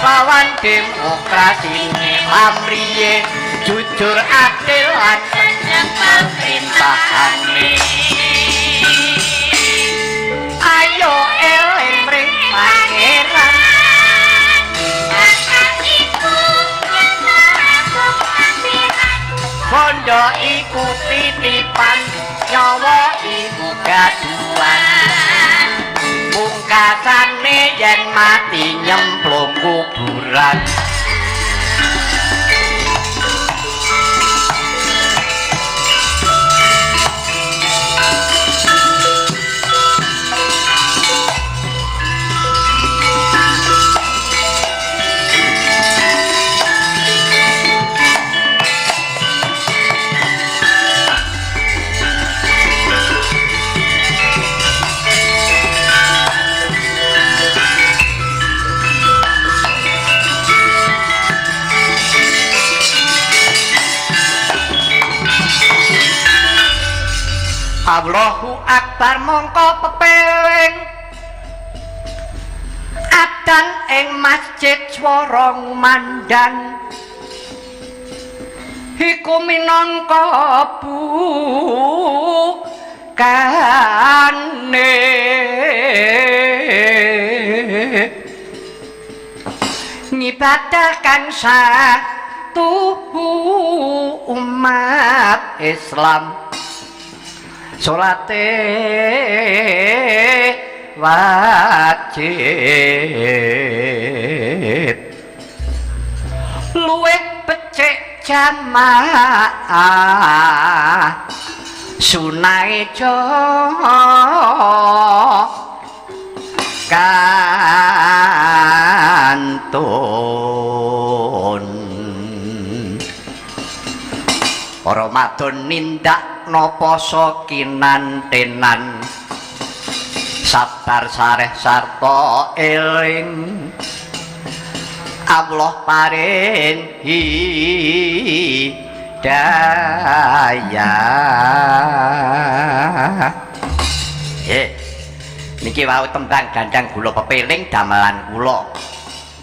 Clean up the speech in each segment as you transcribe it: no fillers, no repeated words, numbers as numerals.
lawan demokrasine pamriye jujur adil lan menyang pemerintahanne ayo eling mring pangeran bondo iku titipan nyawa iku gaduhan pungkasane yen mati nyemplung kuburan Allahu Akbar mongko pepeling adan ing masjid swara ngumandang iku minangka bukane ngibadah kang satu umat Islam salate wajib luwih becik jamaah sunahe kantun para madon nindak napa kinantenan sabar sareh sarta eling Allah paring hidayah niki wau tembang gandang gula pepeling damelan kula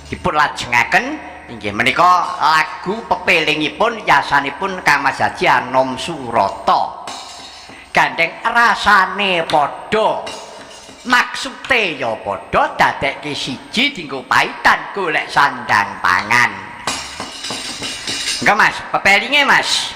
dipun lajengaken inggih menika lagu pepelingipun yasanipun Kang Mas Haji Anom Surata gandeng rasane padha maksude ya padha dadekke siji dienggo paitan golek sandang pangan enggak Mas pepelinge Mas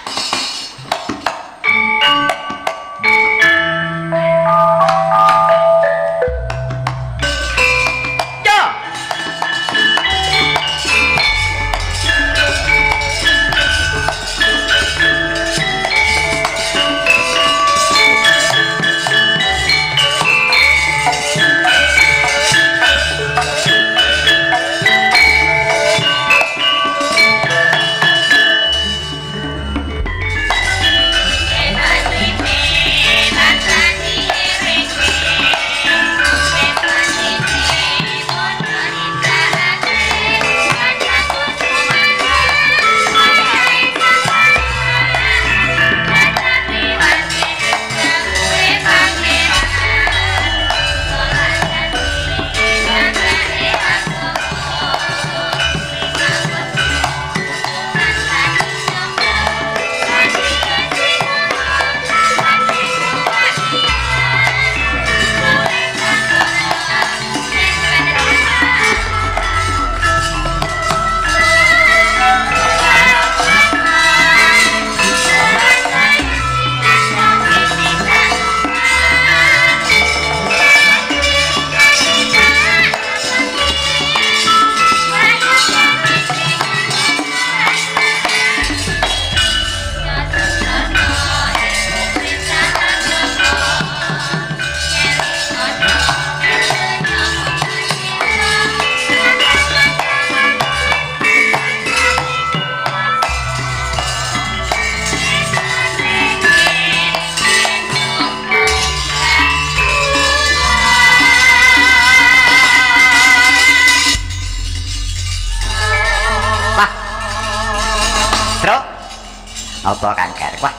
apa Kang Gareng wah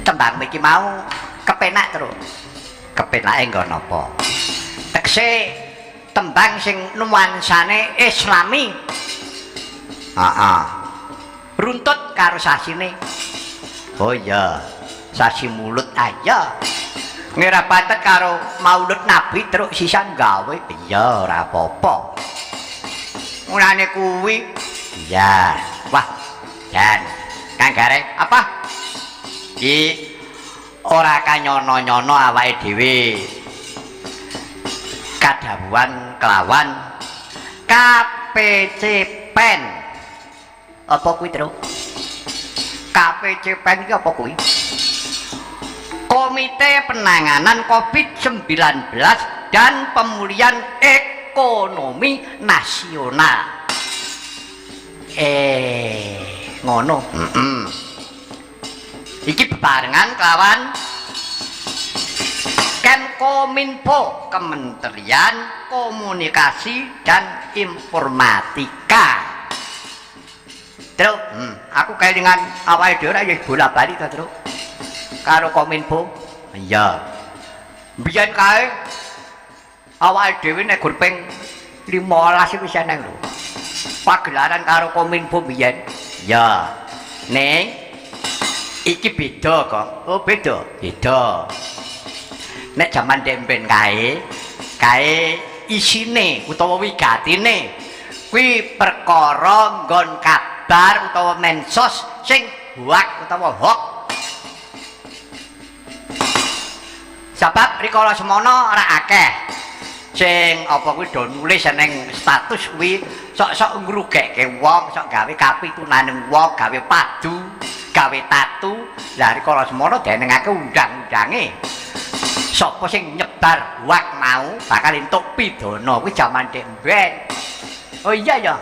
tembang iki mau kepenak terus kepenake nggo napa tekse tembang sing nuansane islami. Runtut karo sasine. Oh iya, sasi mulut aja. Ngira patet karo maulud nabi terus sisan gawe. Iya, ora apa-apa. Mulane kuwi. Iya. Wah, Jan. Kang Gareng, apa? Iki ora kanyono-nyono awake dhewe. Kadhawuhan kelawan KPC Pen. Apa kuwi, Tru? KPC Pen iki apa kuwi? Komite Penanganan COVID-19 dan Pemulihan Ekonomi Nasional. Ngono. Iki bebarengan kelawan Kemenkominfo, Kementerian Komunikasi dan Informatika. Terus, aku kayak dengan awal dhewe ya bola-bali ta, Terus. Karo Kominfo. Iya. Biyen kae awal dhewe nek gur ping 15 wis ana lho. Pagelaran karo Kominfo biyen. Ya. Ning iki beda kok. Oh, beda. Beda. Nek jaman demben kae isine utawa wigatine kuwi perkara nggon kabar utawa mensos sing hoak utawa hoax. Sebab rikala semono ora akeh sing apa kuwi do nulis ning status kuwi sok-sok ngrugekke wong, sok gawe kapitunaning wong, gawe padu, gawe tatu. Lah rikala semono denengake undang-undange. Sapa sing nyebar hoax mau bakal entuk pidana kuwi jaman demben. Oh iya ya,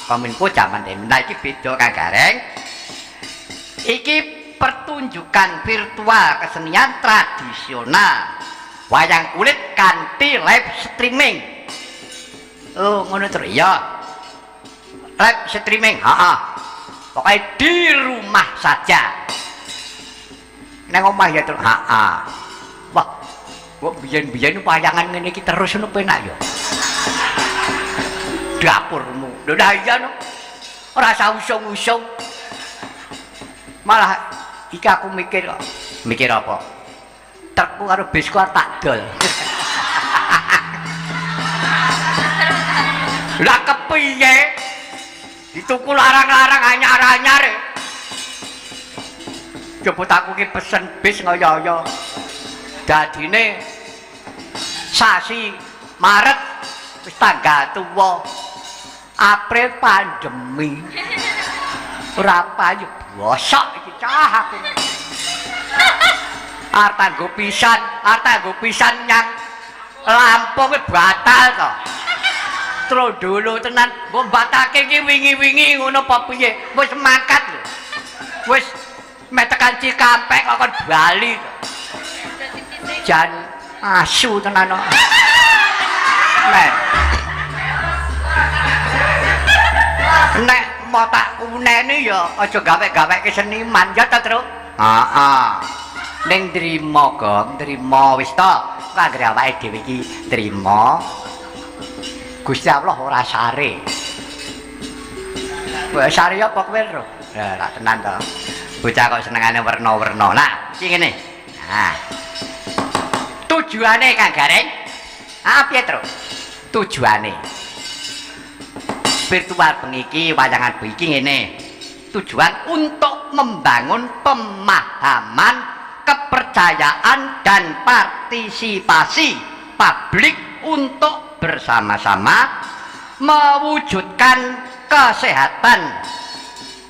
Kominfo jaman demben. Nah iki beda Kang Gareng. Iki pertunjukan virtual kesenian tradisional wayang kulit kanthi live streaming. Oh ngono terus ya, live streaming. Pokoknya di rumah saja nang omah ya terus. Wah kok biyen-biyen wayangan ngene iki terus ngono penak ya. Dapurmu lho dah iya no, ora usah usung-usung. Malah iki aku mikir kok. Mikir apa? Trukku karo bisku tak dol. Lah kepiye? Dituku larang-larang anyar-anyar. Jebut aku ki pesen bis ngoyo-oyo. Dadine sasi Maret wis tanggal tuwa. April pandemi. Ora payu bosok iki cah aku. Arep nggo pisan nyang Lampung batal to. Trondolo tenan, mbok batake iki wingi-wingi ngono apa piye? Wis mangkat lho. Wis metekan Cikampek kok kon bali. Jan asu tenan kok. Nek mau tak uneni ya aja gawe-gawe keseniman ya ta, Tru? Ning nrimo, Gong, nrimo wis to. Kok anggere awake dhewe iki nrimo. Gusti Allah ora sare. Wah, sare apa kowe, Tru? Ya, ra tenan to. Bocah kok senengane werna-werna. Nah, iki ngene. Nah. Tujuane Kang Gareng. Piye, Tru? Tujuane virtual pengiki wayangan iki ngene. Tujuan untuk membangun pemahaman, kepercayaan dan partisipasi publik untuk bersama-sama mewujudkan kesehatan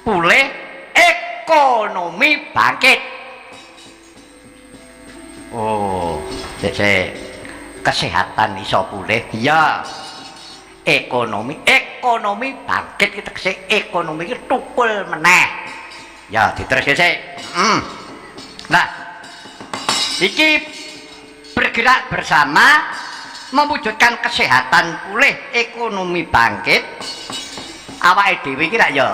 pulih, ekonomi bangkit. Oh, kesehatan iso pulih ya. Ekonomi bangkit kita tegese ekonomi iki tukul meneh. Ya diteruske sik. Nah, iki bergerak bersama mewujudkan kesehatan pulih, ekonomi bangkit. Awake dhewe iki rak ya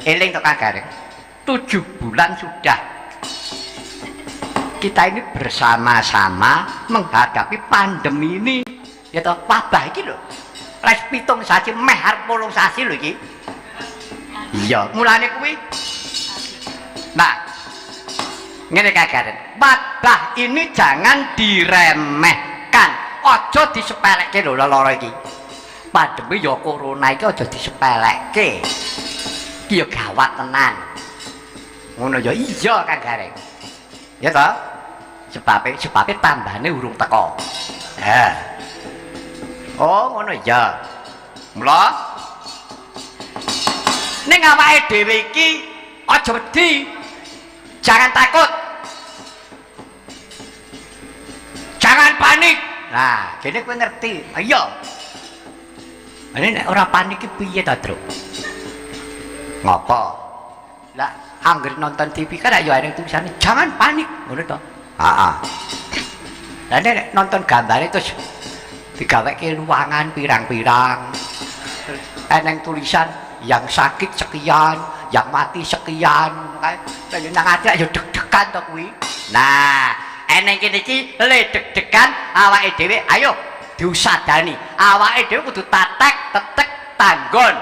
eling to Kang Gareng. 7 bulan sudah kita ini bersama-sama menghadapi pandemi ini. Ya toh wabah iki lho. Les 7 sasi meh arep 8 sasi lho iki. Iya, mulane kuwi. Nah, ngene kagaren. Wabah ini jangan diremehkan. Aja disepelekke lho lara iki. Pandemi ya corona iki aja disepelekke. Iki ya gawat tenan. Ngono ya iya kagaren. Ya toh? Sebabe tambane urung teko. Oh ngono ya. Mula ning awake dhewe iki aja wedi. Jangan takut. Jangan panik. Nah, kene kowe ngerti. Ayo. Ini nek ora panik iki piye ta, Tru? Ngopo? Lah, anggere nonton TV kan ayo ada tulisannya jangan panik, ngono to. Heeh. Lah nek nonton gambare terus digaweke ruangan pirang-pirang. Eneng tulisan yang sakit sekian, yang mati sekian, kan. Lah nang ati ayo deg-degan to kuwi. Nah, eneng kene iki le deg-degan awake dhewe ayo diusadani. Awake dhewe kudu tatek tetek tanggon.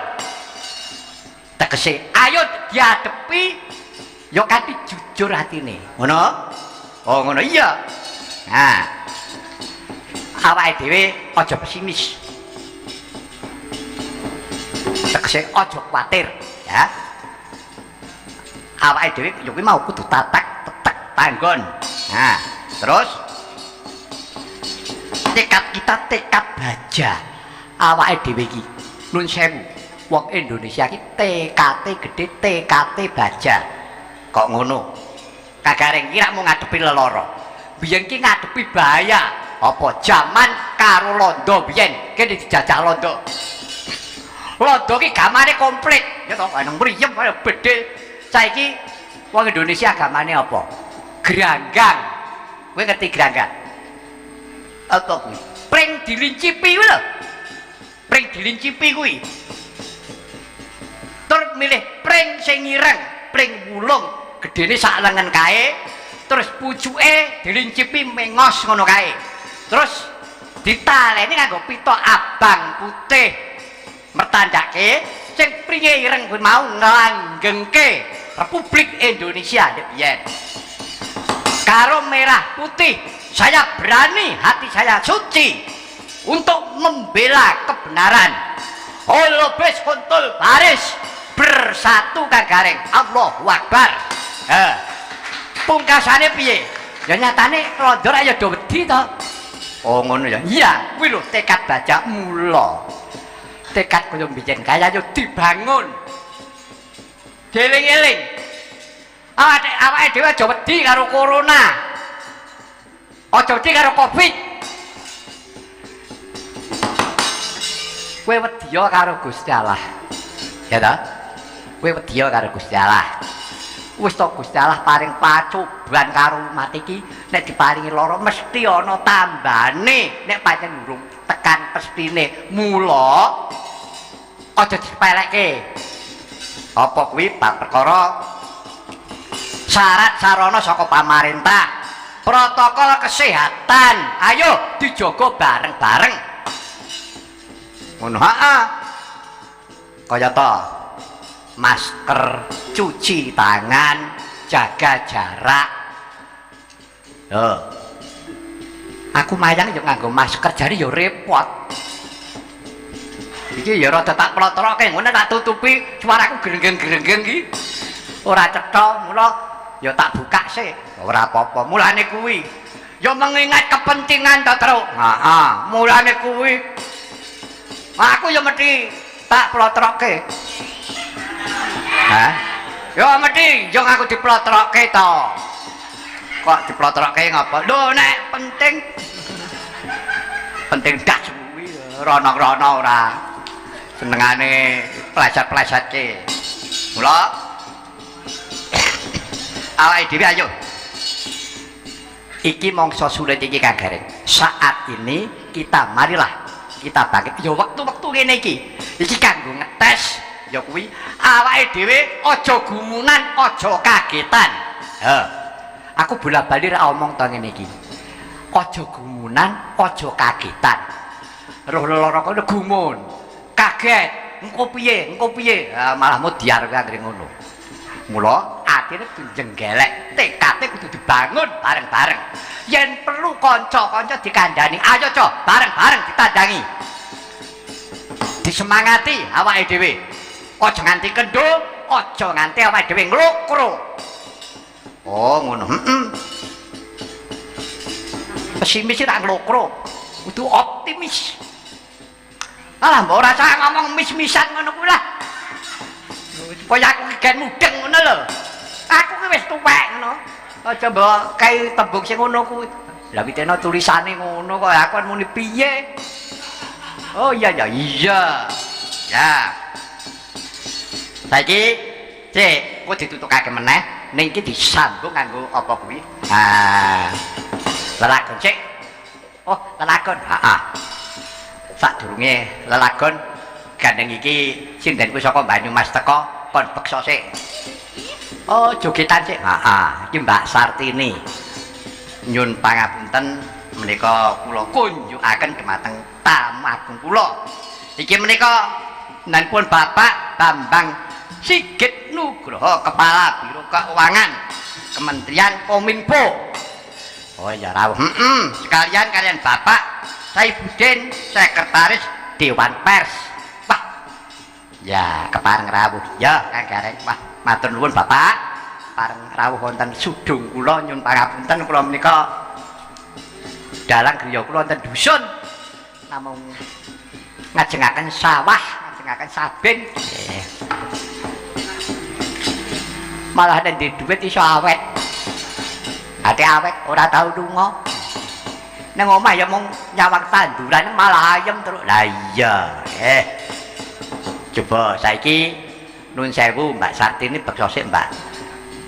Tegese ayo diadepi yo kanthi jujur atine. Ngono? Oh ngono iya. Nah, awake dhewe aja pesimis. Tegese aja kuwatir, ya. Awake dhewe yo kuwi mau kudu tatek tetek tanggon. Nah, terus tekad kita tekad baja. Awake dhewe iki nun sewu. Wong Indonesia iki TKT gede, TKT baja. Kok ngono? Kagareng kira mau ngadepi lelara. Biyen ki ngadepi bahaya. Apa zaman karo londo biyen kene dijajah londo. Londo ki gamane komplit. Ya to, nang mriyem kaya bedhe. Saiki wong Indonesia gamane apa? Geranggang. Kowe ngerti geranggang? Apa kuwi? Pring dilincipi kuwi lho. Pring dilincipi kuwi. Tur milih pring sing ireng, pring wulung, gedene sak lengen kae, terus pucuke dilincipi mengos ngono kae. Terus ditaleni nganggo pita abang putih. Mertandake sing pringe ireng kuwi mau nglanggengke Republik Indonesia biyen. Karo merah putih, saya berani, hati saya suci untuk membela kebenaran. Holobes kuntul baris bersatu kagareng Allahu Akbar. Pungkasane piye? Ya nyatane londo ayo do wedi to. Oh ngono ya. Iya, kuwi lho tekad baja mula. Tekad kaya mbiyen kaya yo dibangun. Dieling-eling. Awake dhewe aja wedi karo corona. Aja wedi karo Covid. Kowe wedi karo Gusti Allah. Ya ta? Kowe wedi karo Gusti Allah. Wis to Gusti Allah paring pacoban karo umat iki nek diparingi lara mesti ana tambane nek pancen urung tekan pestine. Mula aja disepelekke. Apa kuwi perkara syarat sarana saka pamarentah, protokol kesehatan. Ayo dijaga bareng-bareng. Ngono heeh. Kaya to masker, cuci tangan, jaga jarak. Loh. Aku mayang yo nganggo masker jari yo repot. Iki ya rada tak plotroke ngono tak tutupi suaraku grengeng-grengeng iki. Ora cetha, mula ya tak buka sih. Ora apa-apa. Mulane kuwi ya mengingat kepentingan to, Tru. Heeh, mulane kuwi aku ya mesti tak plotroke. Hah? Ya mesti yo aku diplotroke to. Kok diplotroke ngapa? Lho nek penting gas kuwi rono-rono ora. Senengane pleset-plesetke. Mula awake dhewe ayo. Iki mangsa sulit iki kagareng. Saat ini kita marilah kita bangkit. Ya waktu-waktu ngene iki. Iki kanggo ngetes ya kuwi awake dhewe aja gumunan, aja kagetan. Aku bola-bali ra omong to ngene iki. Aja gumunan, aja kagetan. roh lara kono gumun. Kaget, engko piye? Malah mudyar kangge ngono. Mula atine kudu jenggelek, tekate kudu dibangun bareng-bareng. Yen perlu kanca-kanca dikandhani, ayo co, bareng-bareng ditandangi. Disemangati awake dhewe. Aja nganti kendho, aja nganti awake dhewe nglokro. Oh, ngono. Pesimis ra nglokro, kudu optimis. Alah, mbok ora usah ngomong mis-misan ngono kuwi lah. Kaya aku gen mudeng ngono lho. Aku ki wis tuwek ngono. Aja mbok kae tembung sing ngono kuwi. Lah piteno tulisane ngono kok aku muni piye? Oh iya. Ya. Saiki cek kok ditutukake meneh ning iki disambung kanggo apa kuwi? Lelagon cek. Oh, lelagon. Heeh. Sadurunge lelagon gandeng iki sindenku saka Banyumas teko kon beksa sik. Oh, jogetan sik. Heeh, iki Mbak Sartini. Nyun pangapunten menika kula kunjukaken dumateng tamu agung kula. Iki menika nanpun Bapak Bambang Sigit Nugroho Kepala Biro Keuangan Kementerian Kominfo. Oh ya rawuh. Sekalian kalian Bapak Saifuddin Sekretaris Dewan Pers. Wah. Ya, kepareng rawuh. Ya, kagareng. Wah, matur nuwun Bapak. Pareng rawuh wonten sudung kula nyun pangapunten kula menika dalang griya kula wonten dusun. Namung ngajengaken sawah, ngajengaken sabin. Malah nek duit iso awet. Ate awet ora tau lunga. Nang omah ya mung nyawang tanduran malah ayem terus. Lah iya. Coba saiki nuwun sewu Mbak Sartini beksa sik Mbak.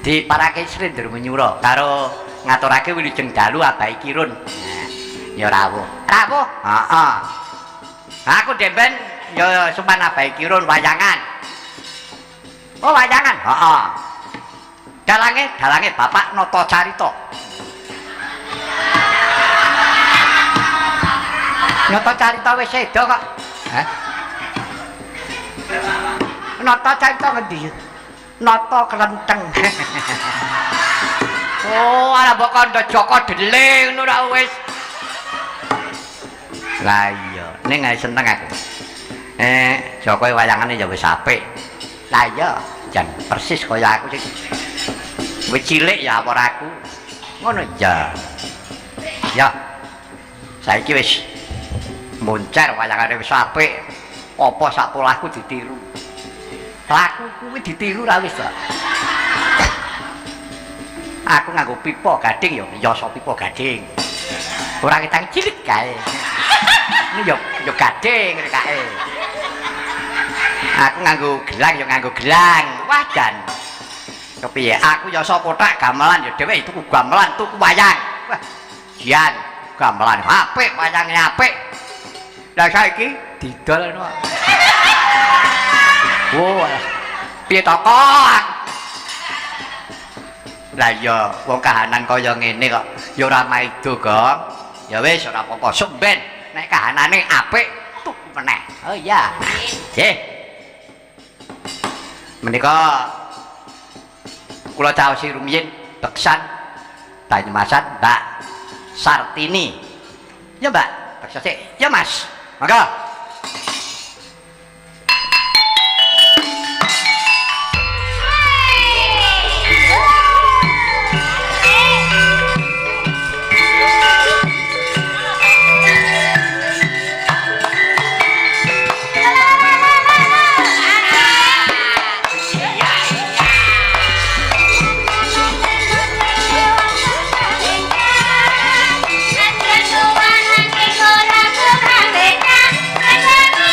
Diparake Srendra Menyura karo ngaturake wilujeng dalu Abahi Kirun. Ya rawuh. Rawuh? Heeh. Aku demben ya supan Abahi Kirun wayangan. Oh, wayangan? Heeh. Dalange Bapak Nata Carita. Nata Carita wis sedo kok. Hah? Nata Carita ngendi? Nata Klenteng. Oh, ana mbok kandha Joko Deling ngono ra wis. Lah iya, ning ae seneng aku. Joko wayangane ya wis apik. Lah iya, jan persis kaya aku sing wis cilik ya apa aku. Ngono ya. Ya. Saiki wis moncer wayangane wis apik. Apa sak polahku ditiru. Laku kuwi ditiru ra wis, Pak. Aku nganggo pipa gading ya, yasa pipa gading. Ora ketang cilik kae. Ini yo gading kae. Aku nganggo gelang ya nganggo gelang. Wah dan. Kepiye? Aku ya sapa tak gamelan ya dhewe tuku gamelan, tuku wayang. Wah, jian gamelan apik, wayange apik. Lah saiki didol ngono. Oh, piye to kok? Lah ya wong kahanan kaya ngene kok ya ora maido, Gong. Ya wis ora apa-apa, sumben nek kahanane apik tuku meneh. Oh iya. Nggih. Menika kula caosi rumiyin beksan Banyumasan Mbak Sartini. Ya Mbak, beksa sik. Ya Mas. Monggo. Hãy subscribe cho kênh Ghiền Mì Gõ để không bỏ lỡ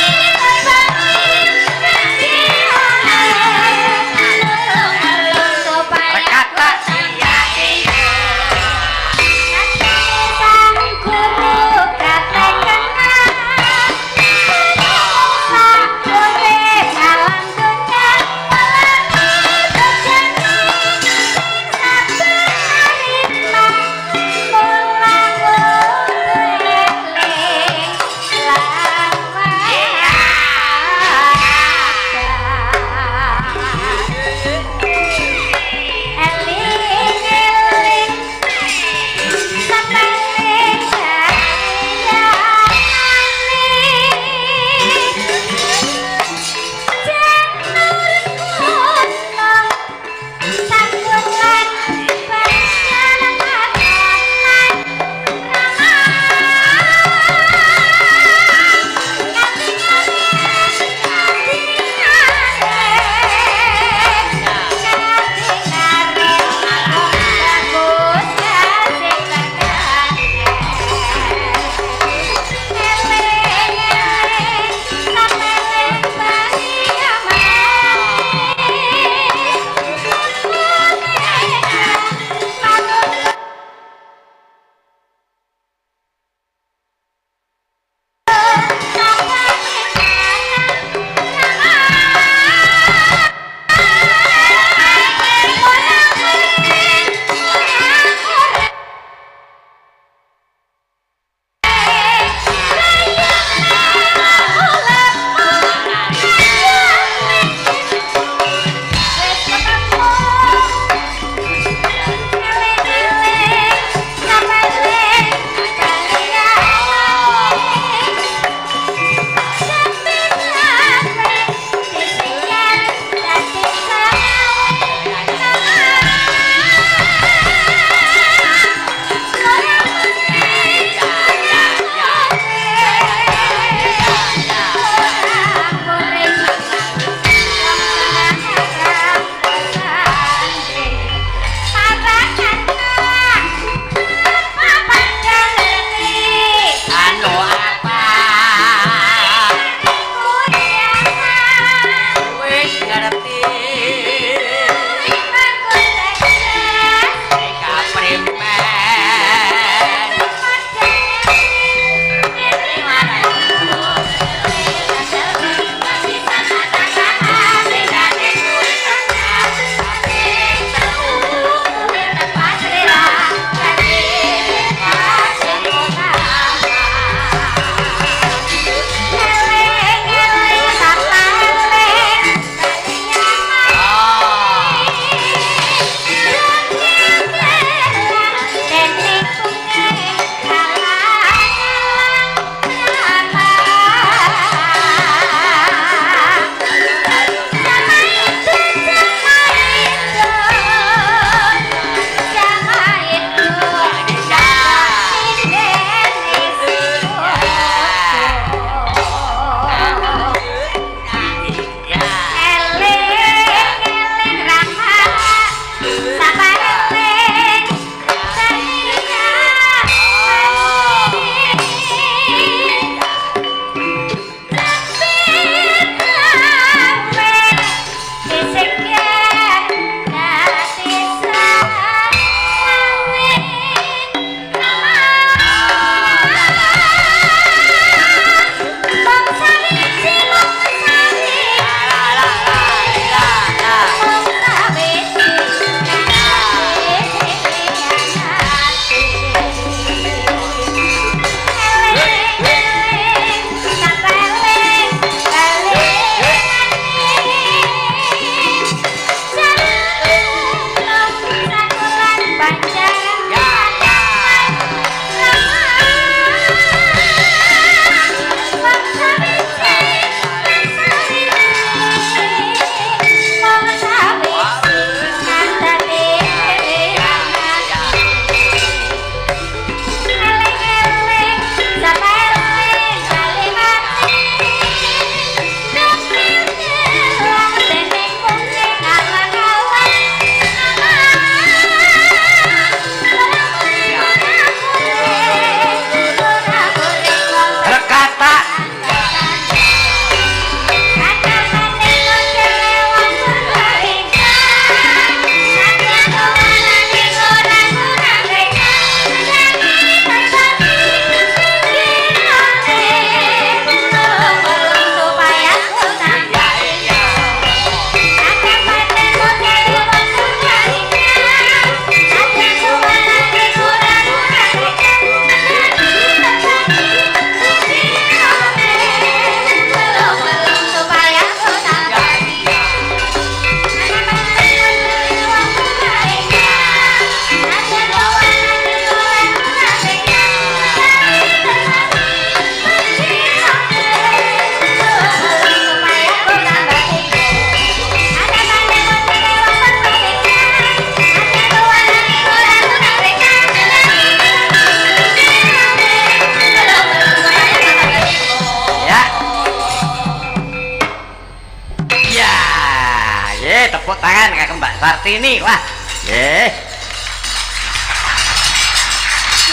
Sartini wah nggih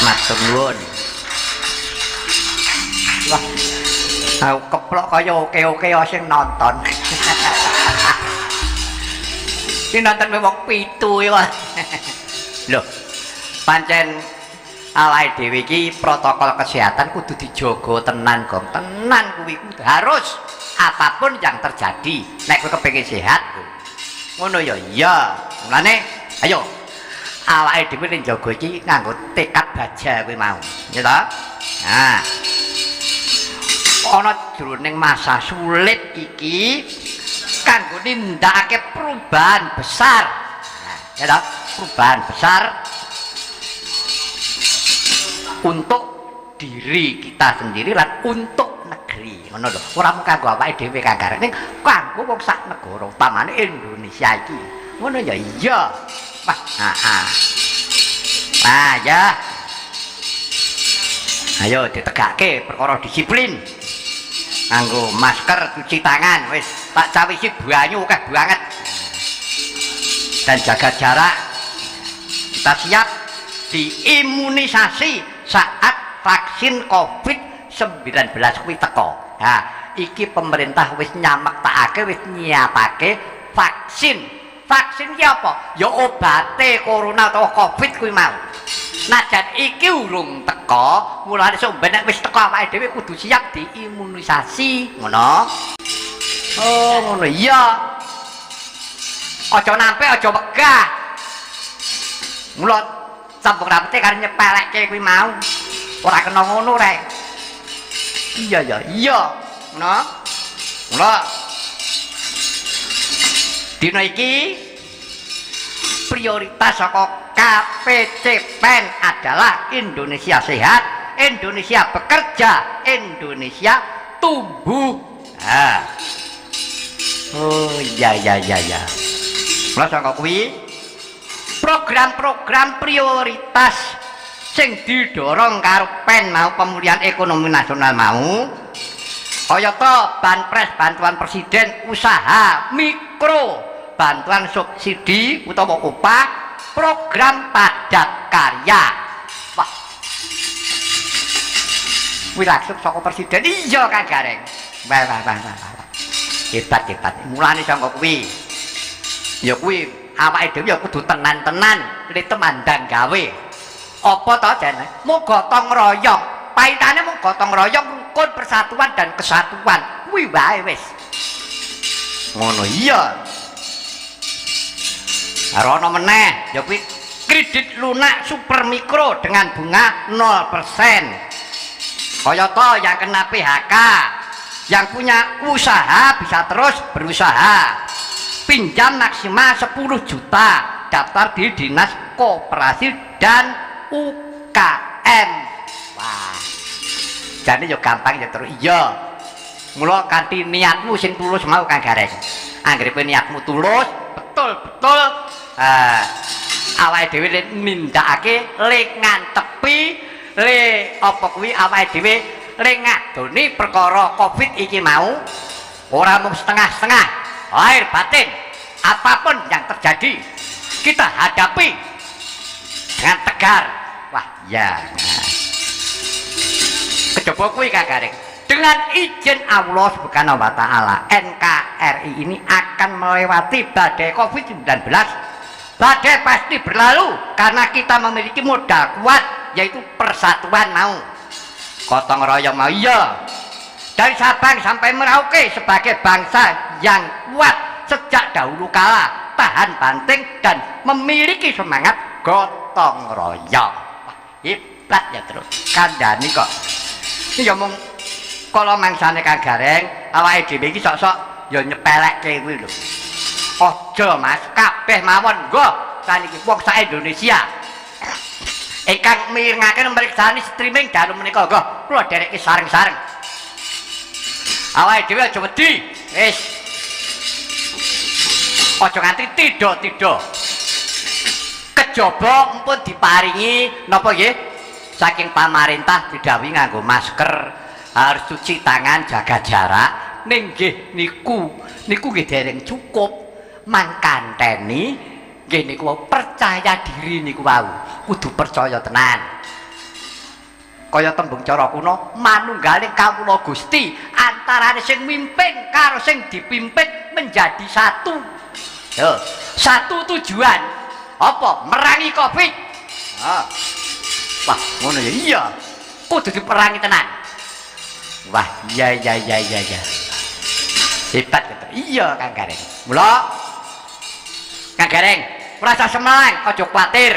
matur nuwun wah aku keplok kaya oke-oke sing nonton sing nonton wong 7 ya lho pancen awake dhewe iki protokol kesehatan kudu dijaga tenan gong tenan kuwi harus apapun yang terjadi nek kowe kepengin sehat ngono ya iya mulane ayo awake dhewe ning jaga iki nganggo tekad baja kuwi mau ya ta nah ana jroning masa sulit iki kanggo nindakake perubahan besar nah, ya ta perubahan besar untuk diri kita sendiri lan untuk negeri ngono lho ora mung kanggo awake dhewe kanggo ning kanggo wong sak negara utamane Indonesia iki ngono ya iya wah nah ya ayo ditegake perkara disiplin nganggo masker cuci tangan wis tak cawisi banyu akeh banget dan jaga jarak kita siap diimunisasi saat vaksin COVID-19 kuwi teko. Nah, iki pemerintah wis nyamaktakake wis nyiapake vaksin. Vaksin ki apa? Ya obate corona atau COVID kuwi mau. Najan iki urung teko, mulane sok benek wis teko awake dhewe kudu siap diimunisasi, ngono. Oh, ngono iya. Aja nampe aja wegah. Mula sampun rapete karo nyepelekke kuwi mau. Ora kena ngono rek. Iya ya, iya. Ngono. Mula dina iki prioritas saka KPCPEN adalah Indonesia sehat, Indonesia bekerja, Indonesia tumbuh. Nah. Oh iya ya. Mula saka kuwi program-program prioritas sing didorong karo PEN mau pemulihan ekonomi nasional mau kaya to banpres bantuan presiden usaha mikro bantuan subsidi utawa upah program padat karya wah kuwi langsung saka presiden iya Kang Gareng wah hebat mulane saka kuwi ya kuwi awake dhewe ya kudu tenan-tenan li temandang gawe apa to jane mung gotong royong paitane mung gotong royong rukun persatuan dan kesatuan kuwi wae wis ngono iya ana meneh ya kuwi kredit lunak super mikro dengan bunga 0% kaya to yang kena PHK yang punya usaha bisa terus berusaha pinjam maksimal 10 juta daftar di dinas koperasi dan UKM wah jadi yo gampang ya terus iya mula kanthi niatmu sing tulus mau Kang Gareng anggere niatmu tulus betul awake dhewe nindakake le ngantepi le apa kuwi awake dhewe le ngadoni perkara Covid iki mau ora mung setengah-setengah lahir batin apapun yang terjadi kita hadapi dengan tegar wah ya kejaba kuwi Kang Gareng dengan izin Allah Subhanahu wa taala NKRI ini akan melewati badai Covid-19 badai pasti berlalu karena kita memiliki modal kuat yaitu persatuan mau gotong royong mau iya dari Sabang sampai Merauke sebagai bangsa yang kuat sejak dahulu kala tahan banting dan memiliki semangat gotong royong hebat ya terus kandhani kok ini ya mung kala mangsane Kang Gareng awake dhewe iki sok-sok ya nyepelekke kuwi lho aja Mas kabeh mawon nggo saniki wong sak Indonesia ingkang mirengaken mriksani streaming dalu menika nggo kula dereki sareng-sareng awake dhewe aja wedi wis aja nganti tido-tido kejaba empun diparingi napa nggih saking pamarintah didhawuhi nganggo masker harus cuci tangan jaga jarak ning nggih niku nggih dereng cukup mangkanteni nggih niku percaya diri niku wau kudu percaya tenan kaya tembung cara kuno manunggaling kawula Gusti antarane sing mimpin karo sing dipimpin menjadi satu yo satu tujuan apa merangi Covid wah ngono ya iya kudu diperangi tenan wah iya hebat gitu iya Kang Gareng mula Kang Gareng merasa semangat aja kuwatir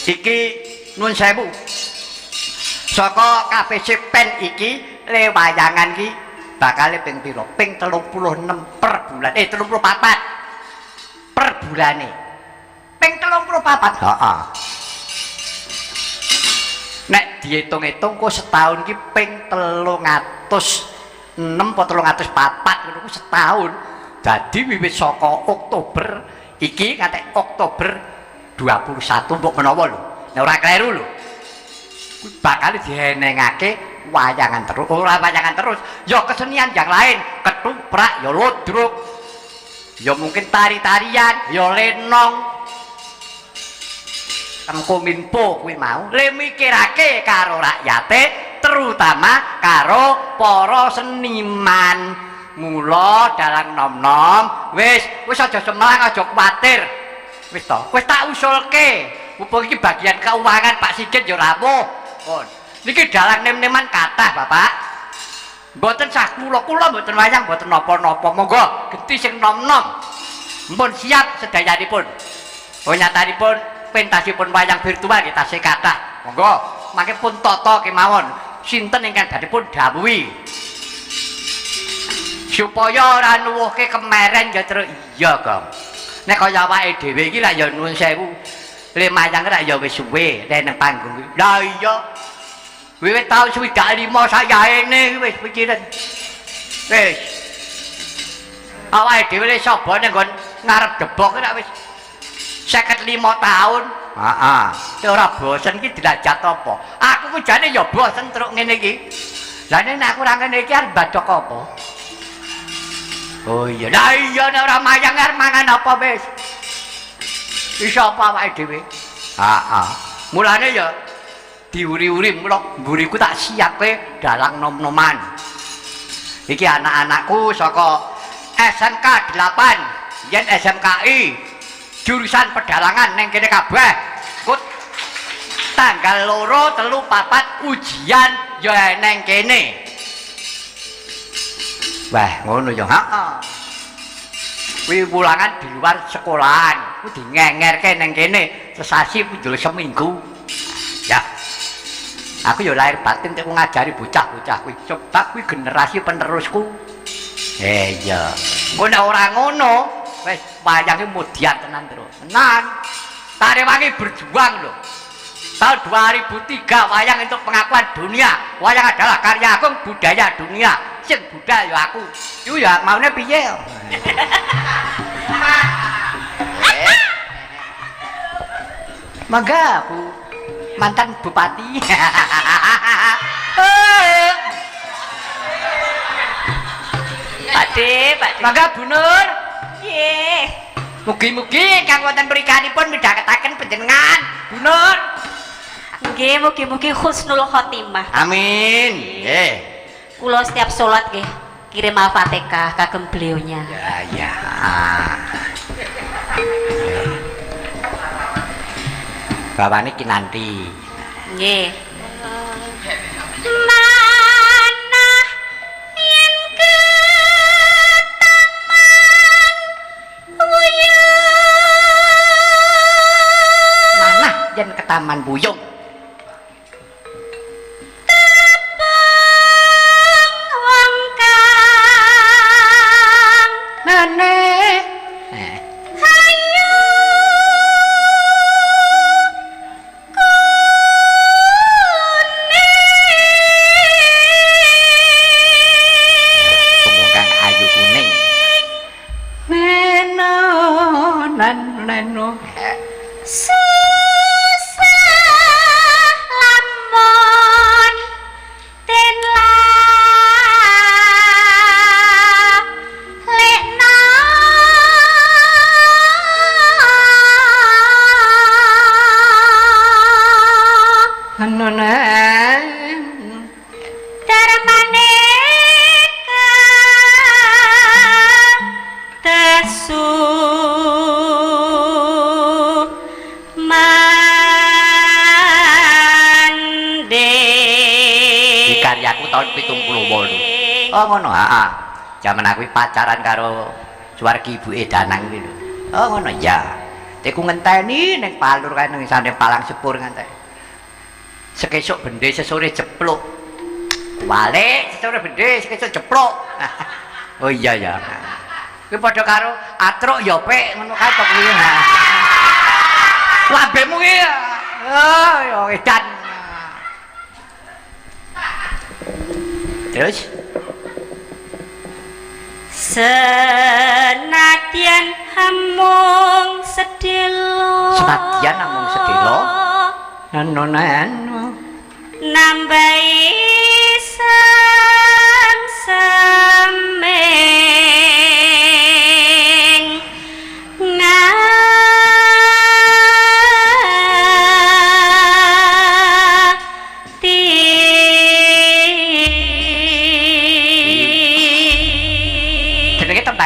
iki nun sewu saka KPC pen iki le wayangan iki bakal ping pira ping 36 per bulan 34 per bulane ping 34 heeh nek dihitung-hitung kok setahun iki ping 306 atau 304 ngono ku setahun. Dadi wiwit saka Oktober iki nganti Oktober 21 mbok menawa lho. Nek ora kleru lho. Kuwi bakal dienengake wayangan terus. Ora wayangan terus, ya kesenian yang lain, ketoprak, ya lodruk. Ya mungkin tari-tarian, ya lenong. Kominfo kuwi mau le mikirake karo rakyate terutama karo para seniman mula dalang nom-nom wis aja semelang aja kuwatir wis to wis tak usulke mumpung iki bagian keuangan Pak Sigit ya rawuh pun niki dalang nem-neman kathah Bapak mboten sah kula mboten wayang mboten napa-napa monggo genti sing nom-nom mpun siap sedayanipun nyatanipun pentasipun wayang virtual kita tasih kathah monggo mangke pun tata kemawon sinten ingkang dadipun dawuhi supaya ora nuwuhke kemeren ya terus iya Gong nek kaya awake dhewe iki lak ya nuwun sewu le mayang rak ya wis suwe nek nang panggung kuwi lha iya wiwit taun 25 sayane wis pikiran wis awake dhewe le sapa nek nggon ngarep debok rak wis 55 tahun ora bosen iki dilajat apa aku ku jane ya bosen truk ngene iki lha nek aku ora ngene iki arep badhok apa oh iya lah iya nek ora mayang arep mangan apa wis iso apa awake dhewe mulane ya diuri-uri mula mburiku tak siapke dalang nom-noman iki anak-anakku saka SMK 8 yen SMKI jurusan pedalangan neng kene kabeh kut tanggal 2, 3, 4 ujian ya neng kene wah ngono ya heeh kuwi wulangan di luar sekolahan ku dingengerke neng kene sesasi pindul seminggu ya aku ya lahir batin nek ngajari bocah-bocah kuwi coba kuwi generasi penerusku iya engko nek ora ngono wes wayange mudian tenan terus tenan Tarewangi berjuang loh tahun 2003 wayang untuk pengakuan dunia wayang adalah karya agung budaya dunia sing budaya ya aku itu ya maunya piye mangga aku mantan bupati Pakde mangga Bu Nur mugi-mugi kang wonten mrikanipun midhangetaken panjenengan Bu Nur. Nggih, mugi-mugi husnul khotimah. Amin. Nggih. Kula setiap salat nggih kirim Al-Fatihah kagem beliaunya. Ya. Bawane kinanti. Nggih. Yen ke Taman Buyung tebang wangkang nenek ayo kuning ayu kuning neno. tahun 78. Oh ngono, heeh. Jaman aku pacaran karo Suwargi ibuke Danang kuwi lho. Oh ngono ya. Teku ngenteni ning palur kae ning sane palang sepur ngantek. Sekesuk bendhe sesore jepluk. Balik sesore bendhe sekesuk jepluk. Oh iya ya. Kuwi padha karo atruk ya pek ngono kae tok kuwi. Lambemu ki oh ya edan. Terus senadyan hamung sedelo anu nambahi sang sameng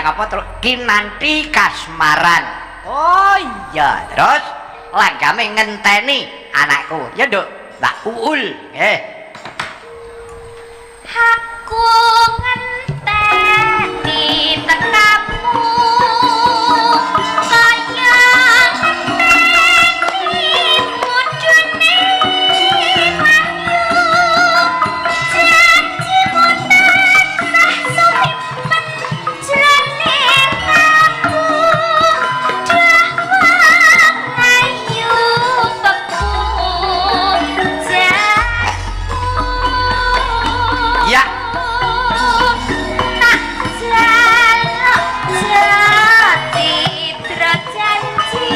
apa terus kinanti kasmaran. Oh iya, terus langgame ngenteni anakku. Ya, Nduk, Mbak Uul. Aku ngenteni tekamu kaya ngenteni mudune wahyu janjimu tansah sumipat jroning aku dawang ayu beku Ya. tak jaluk jati janji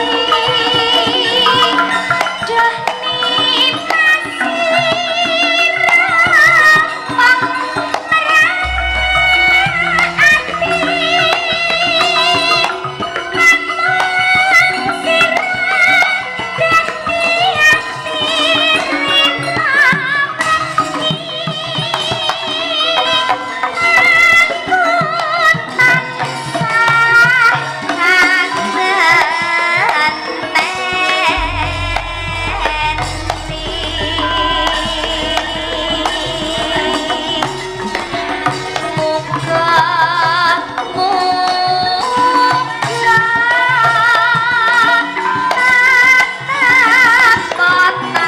duh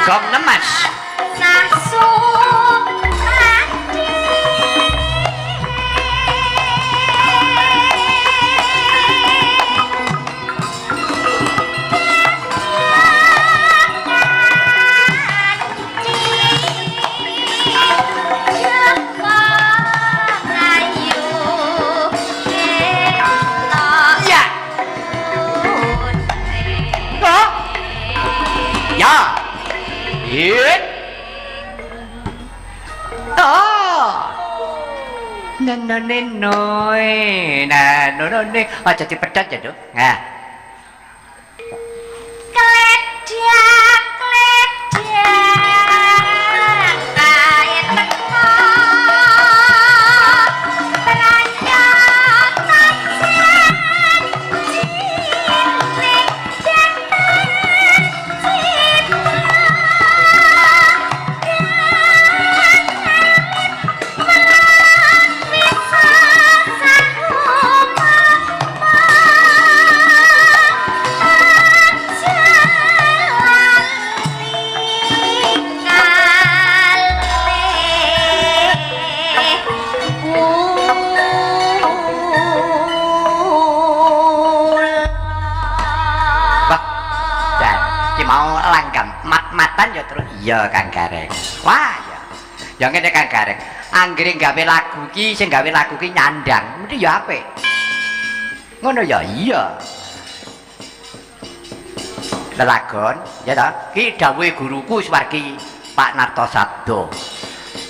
Gom nemas. Nasu Ya. Oh. Ya. Hit. Oh. Nenoi. Nah, nonone aja dipedhot ya, Nduk. Nah. Kledang, kledang, kae teko, teranyot tansah, cilik jantan cinta, melon bisa Wah, dan ki mau langgam mat-matan ya terus iya Kang Gareng. Wah, ya. Ya ngene Kang Gareng, anggere gawe lagu ki sing gawe lagu ki nyandang, mesti ya apik. Ngono ya iya. Lelagon, ya ta? Ki dawuhe guruku Suwargi Pak Narto Sabdo.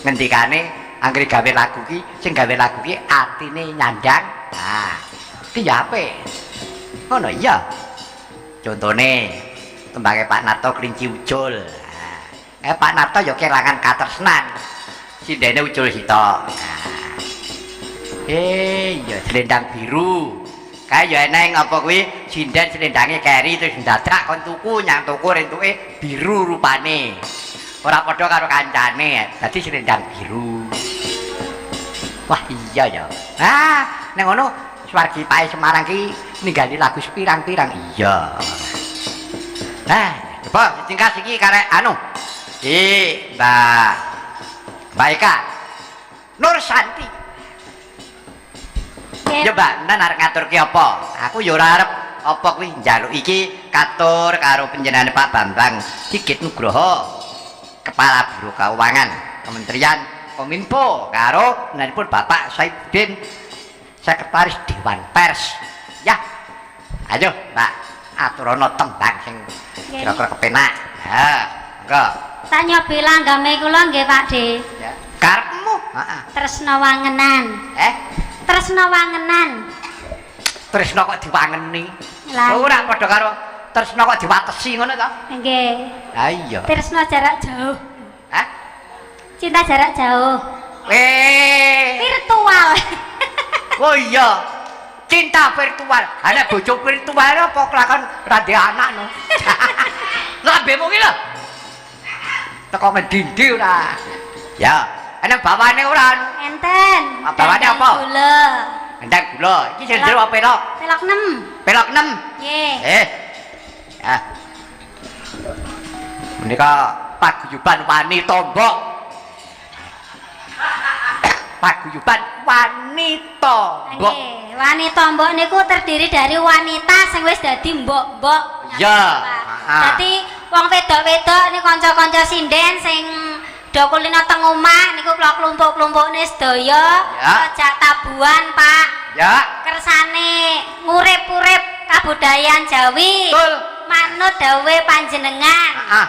Ngendikane anggere gawe lagu ki sing gawe lagu ki atine nyandang. Nah, ki ya apik. Ngono iya. Contone tembake Pak Narto Kelinci Ucul. Nah, Pak Narto ya kelangan katresnan. Sindene ucul sitok. Nah. Ya selendang biru. Kae ya eneng apa kuwi sinden selendange keri terus ndadak kon tuku nyang toko rentuke biru rupane. Ora padha karo kancane. Dadi selendang biru. Wah iya ya. Nek ngono Swargi Pae Semarang ki ninggali lagu sepirang-pirang. Iya. Coba tingkas iki karek anu. Mbak Eka. Nur Santi. Ya Mbak, nan arep ngaturke apa? Aku ya ora arep apa kuwi njaluk iki katur karo panjenengane Pak Bambang Sigit Nugroho, Kepala Biro Keuangan Kementerian Kominfo karo nanipun Bapak Saifuddin Sekretaris Dewan Pers. Ya. Ayo, Mbak, aturana tembang sing kira-kira kepenak. Ha, monggo. Tak nyobi langgame kula nggih Pakde. Ya. Karepmu? Heeh. Tresna wangenan. Tresna wangenan. Tresna kok diwangeni. Lah Ora padha karo tresna kok diwatesi ngono to? nggih. Ha iya. Tresna jarak jauh. Hah? Cinta jarak jauh. Virtual. Oh iya. Cinta virtual. Ana bojo virtual apa kelakon ra ndek anak no. Lambemu ki lho. Teko ngedindi ora. Ya, ana bawane ora. Enten. Bawane apa? Gula. Endang gula. Iki sing jero apa pelok? Pelok 6. Pelok 6. Nggih. Ya. Menika paguyuban wani tombok. Paguyuban wanita mbok. Nggih, wanita mbok niku terdiri dari wanita sing wis dadi mbok-mbok. Ya. Dadi wong wedok-wedok niku kanca-kanca sinden sing do kulino teng omah niku kula klumpuk-klumpukne sedaya ajak tabuhan, Pak. Ya. Kersane ngurip-urip kabudayan Jawi. Betul. Manut dawuhe panjenengan. Heeh.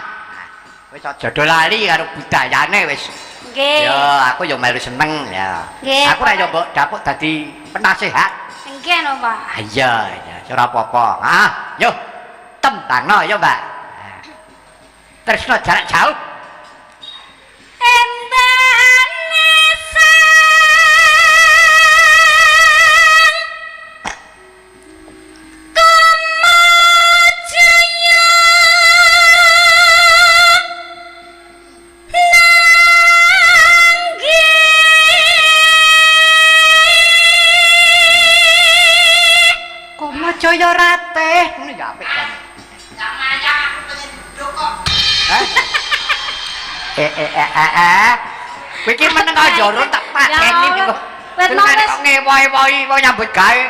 Wis aja do lali karo budayane wis. Nggih. Ya, aku yo melu seneng ya. Nggih. Aku ra yo mbok dapuk dadi penasehat. Nggih lho, Pak. Iya, ya, ora apa-apa. Yo. Tembangno ya, Mbak. Tresna jarak jauh. Embane Jaya rateh ngono ya apik kan. Namanya aku pengen duduk kok. Kowe iki meneng kok joro tak pateni kok. Wet mau wis kok ngewohi-wohi mau nyambut gawe.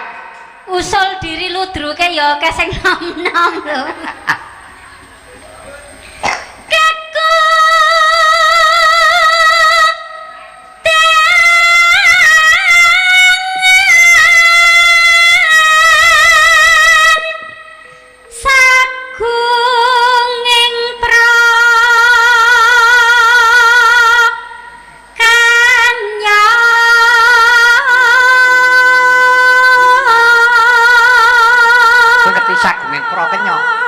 usul diri ludruke ya akeh sing nom-nom lho. Kaku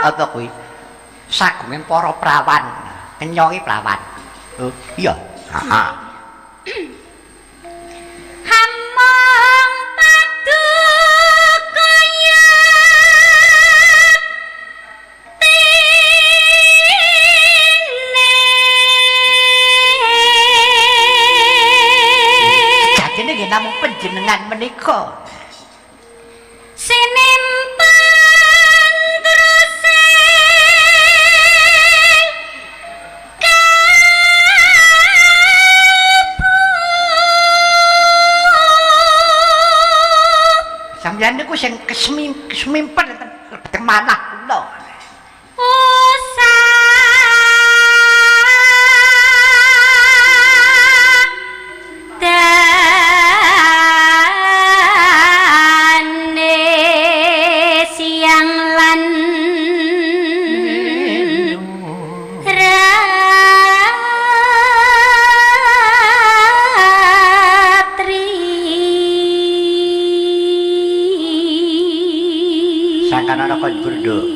apa kuwi sagunging para prawan kenya iki prawan oh iya heeh hamong padu kaya tine jadine nggih namung panjenengan menika sampeyan niku sing kesemimpet teng manah kula. Siang lan Sangkana kon burdo.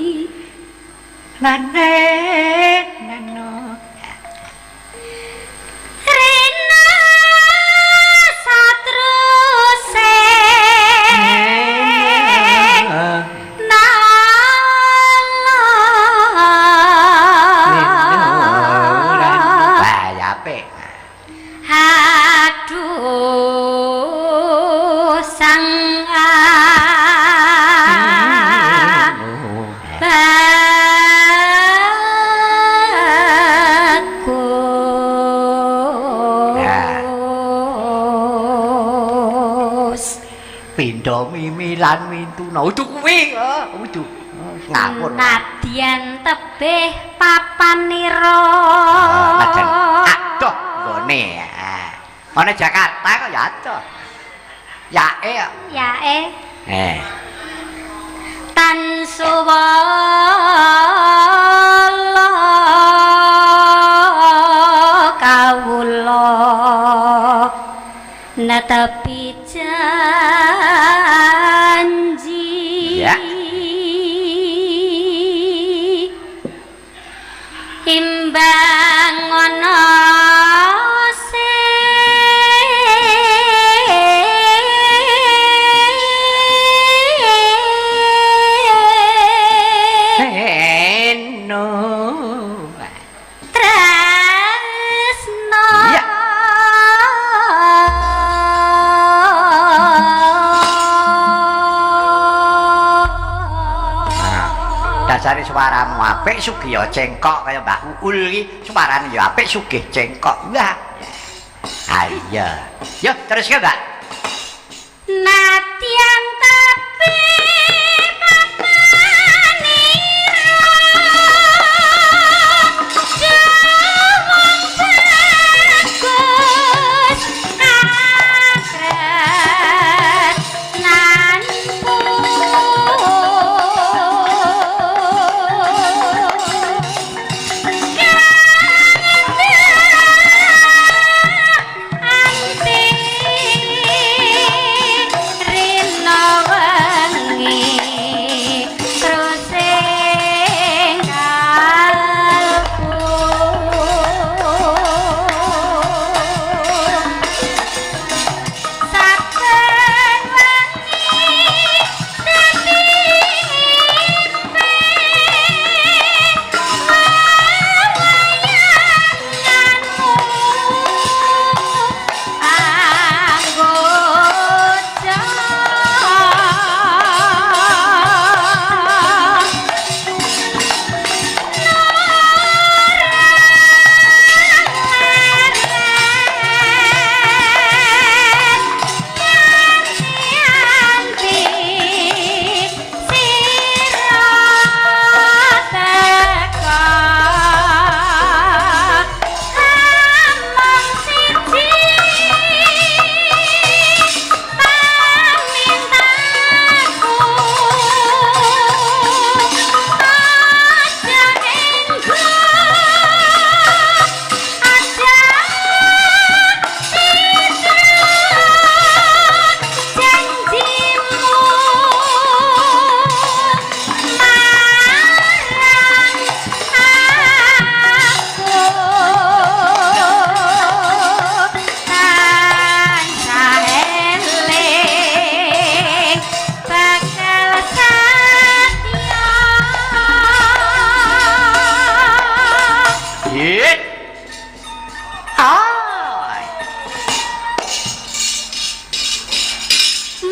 pindha mimi lan mintuna itu kuwi itu ngawur nadyan tebih papanira najan adoh nggone ana Jakarta kok ya adoh yae yae tan suwala kawula netepi janji ya imbang ana dasare suaramu apik sugih ya cengkok kaya Mbah Uul iki suarane ya apik sugih cengkok wah ayo yo terus ke Mbak nadyan tapi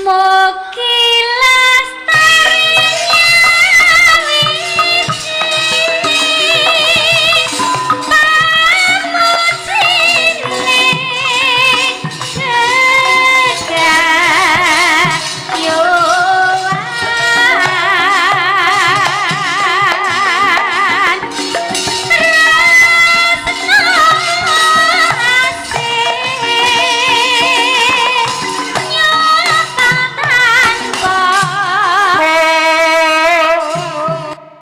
Mugi